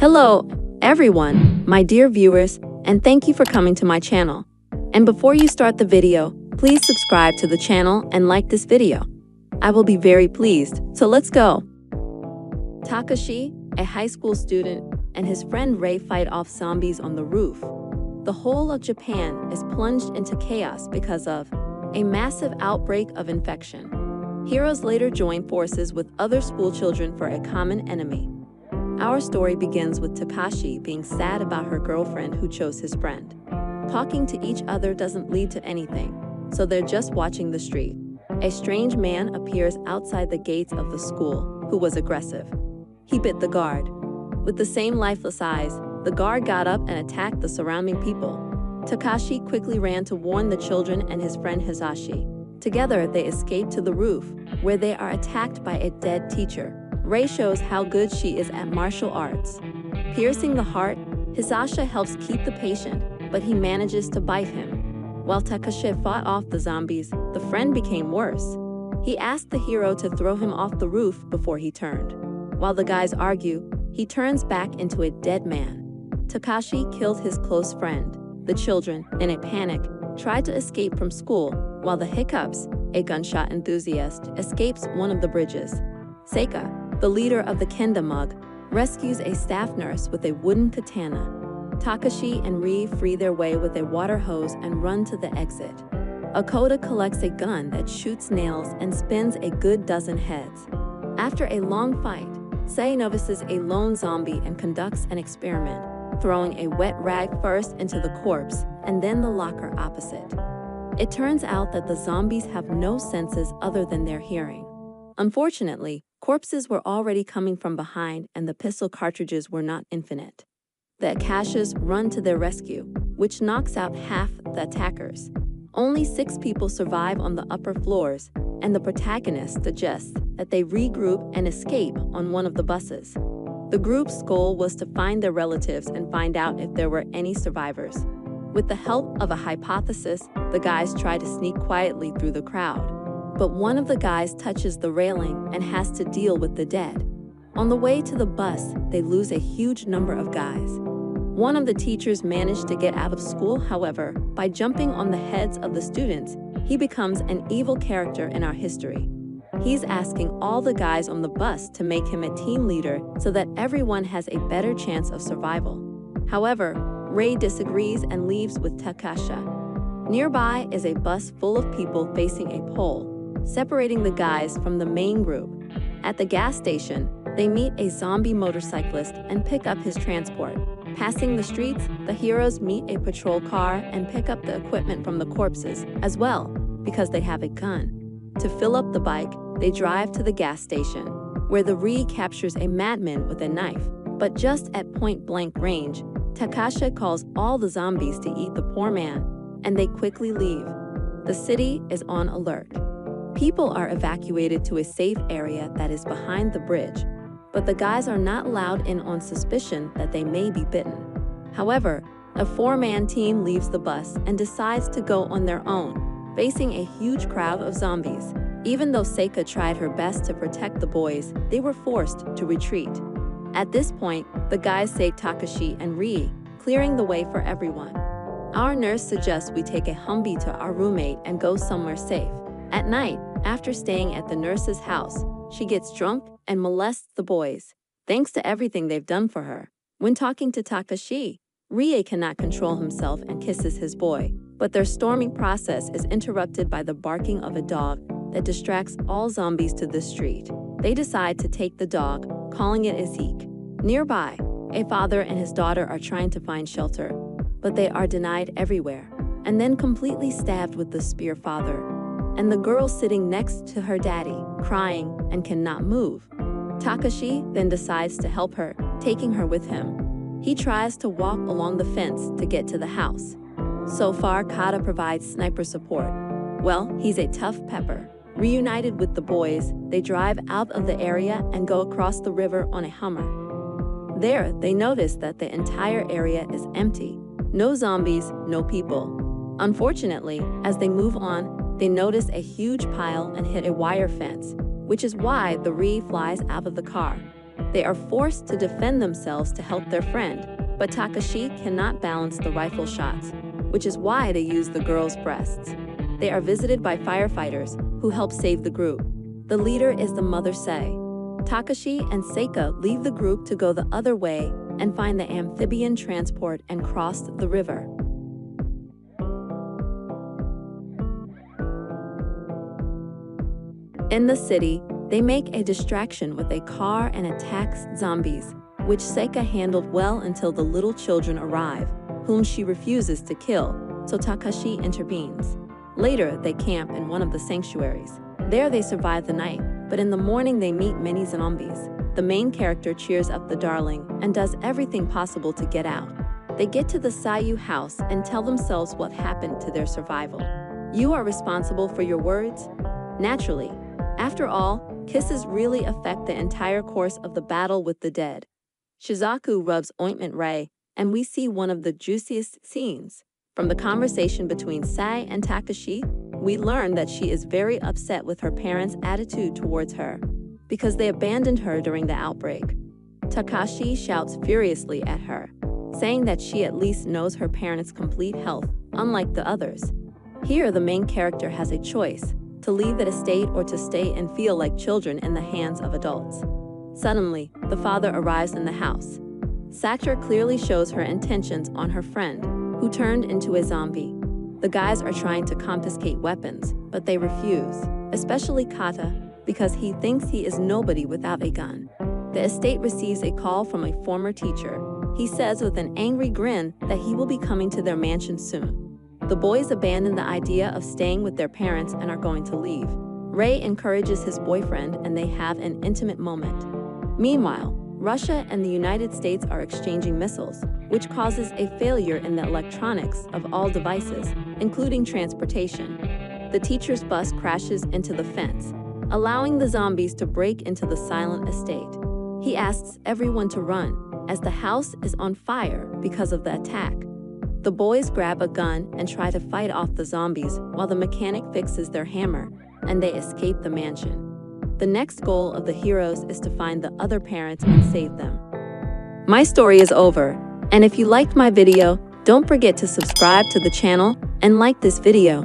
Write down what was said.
Hello, everyone, my dear viewers, and thank you for coming to my channel. And before you start the video, please subscribe to the channel and like this video. I will be very pleased, so let's go. Takashi, a high school student, and his friend Rei fight off zombies on the roof. The whole of Japan is plunged into chaos because of a massive outbreak of infection. Heroes later join forces with other schoolchildren for a common enemy. Our story begins with Takashi being sad about her girlfriend who chose his friend. Talking to each other doesn't lead to anything, so they're just watching the street. A strange man appears outside the gates of the school, who was aggressive. He bit the guard. With the same lifeless eyes, the guard got up and attacked the surrounding people. Takashi quickly ran to warn the children and his friend Hisashi. Together, they escape to the roof, where they are attacked by a dead teacher. Rei shows how good she is at martial arts. Piercing the heart, Hisashi helps keep the patient, but he manages to bite him. While Takashi fought off the zombies, the friend became worse. He asked the hero to throw him off the roof before he turned. While the guys argue, he turns back into a dead man. Takashi killed his close friend. The children, in a panic, tried to escape from school, while the Hiccups, a gunshot enthusiast, escapes one of the bridges. Seika, the leader of the Kenda Mug, rescues a staff nurse with a wooden katana. Takashi and Rie free their way with a water hose and run to the exit. Akoda collects a gun that shoots nails and spins a good dozen heads. After a long fight, Sei notices a lone zombie and conducts an experiment, throwing a wet rag first into the corpse and then the locker opposite. It turns out that the zombies have no senses other than their hearing. Unfortunately, corpses were already coming from behind and the pistol cartridges were not infinite. The Akashas run to their rescue, which knocks out half the attackers. Only 6 people survive on the upper floors, and the protagonist suggests that they regroup and escape on one of the buses. The group's goal was to find their relatives and find out if there were any survivors. With the help of a hypothesis, the guys try to sneak quietly through the crowd. But one of the guys touches the railing and has to deal with the dead. On the way to the bus, they lose a huge number of guys. One of the teachers managed to get out of school, however, by jumping on the heads of the students. He becomes an evil character in our history. He's asking all the guys on the bus to make him a team leader so that everyone has a better chance of survival. However, Rei disagrees and leaves with Takashi. Nearby is a bus full of people facing a pole, separating the guys from the main group. At the gas station, they meet a zombie motorcyclist and pick up his transport. Passing the streets, the heroes meet a patrol car and pick up the equipment from the corpses as well, because they have a gun. To fill up the bike, they drive to the gas station, where the Rie captures a madman with a knife. But just at point-blank range, Takashi calls all the zombies to eat the poor man, and they quickly leave. The city is on alert. People are evacuated to a safe area that is behind the bridge, but the guys are not allowed in on suspicion that they may be bitten. However, a 4-man team leaves the bus and decides to go on their own, facing a huge crowd of zombies. Even though Seika tried her best to protect the boys, they were forced to retreat. At this point, the guys save Takashi and Rie, clearing the way for everyone. Our nurse suggests we take a Humvee to our roommate and go somewhere safe. At night, after staying at the nurse's house, she gets drunk and molests the boys, thanks to everything they've done for her. When talking to Takashi, Rie cannot control himself and kisses his boy, but their storming process is interrupted by the barking of a dog that distracts all zombies to the street. They decide to take the dog, calling it Zeke. Nearby, a father and his daughter are trying to find shelter, but they are denied everywhere, and then completely stabbed with the spear father, and the girl sitting next to her daddy, crying and cannot move. Takashi then decides to help her, taking her with him. He tries to walk along the fence to get to the house. So far, Kata provides sniper support. Well, he's a tough pepper. Reunited with the boys, they drive out of the area and go across the river on a Hummer. There, they notice that the entire area is empty. No zombies, no people. Unfortunately, as they move on, they notice a huge pile and hit a wire fence, which is why the Rie flies out of the car. They are forced to defend themselves to help their friend, but Takashi cannot balance the rifle shots, which is why they use the girl's breasts. They are visited by firefighters who help save the group. The leader is the mother Sei. Takashi and Seika leave the group to go the other way and find the amphibian transport and cross the river. In the city, they make a distraction with a car and attacks zombies, which Seika handled well until the little children arrive, whom she refuses to kill, so Takashi intervenes. Later, they camp in one of the sanctuaries. There they survive the night, but in the morning they meet many zombies. The main character cheers up the darling and does everything possible to get out. They get to the Sayu house and tell themselves what happened to their survival. You are responsible for your words? Naturally. After all, kisses really affect the entire course of the battle with the dead. Shizaku rubs ointment Rei, and we see one of the juiciest scenes. From the conversation between Sai and Takashi, we learn that she is very upset with her parents' attitude towards her, because they abandoned her during the outbreak. Takashi shouts furiously at her, saying that she at least knows her parents' complete health, unlike the others. Here, the main character has a choice, to leave the estate or to stay and feel like children in the hands of adults. Suddenly, the father arrives in the house. Sakura clearly shows her intentions on her friend, who turned into a zombie. The guys are trying to confiscate weapons, but they refuse, especially Kata, because he thinks he is nobody without a gun. The estate receives a call from a former teacher. He says with an angry grin that he will be coming to their mansion soon. The boys abandon the idea of staying with their parents and are going to leave. Rei encourages his boyfriend and they have an intimate moment. Meanwhile, Russia and the United States are exchanging missiles, which causes a failure in the electronics of all devices, including transportation. The teacher's bus crashes into the fence, allowing the zombies to break into the silent estate. He asks everyone to run, as the house is on fire because of the attack. The boys grab a gun and try to fight off the zombies while the mechanic fixes their hammer, and they escape the mansion. The next goal of the heroes is to find the other parents and save them. My story is over, and if you liked my video, don't forget to subscribe to the channel and like this video.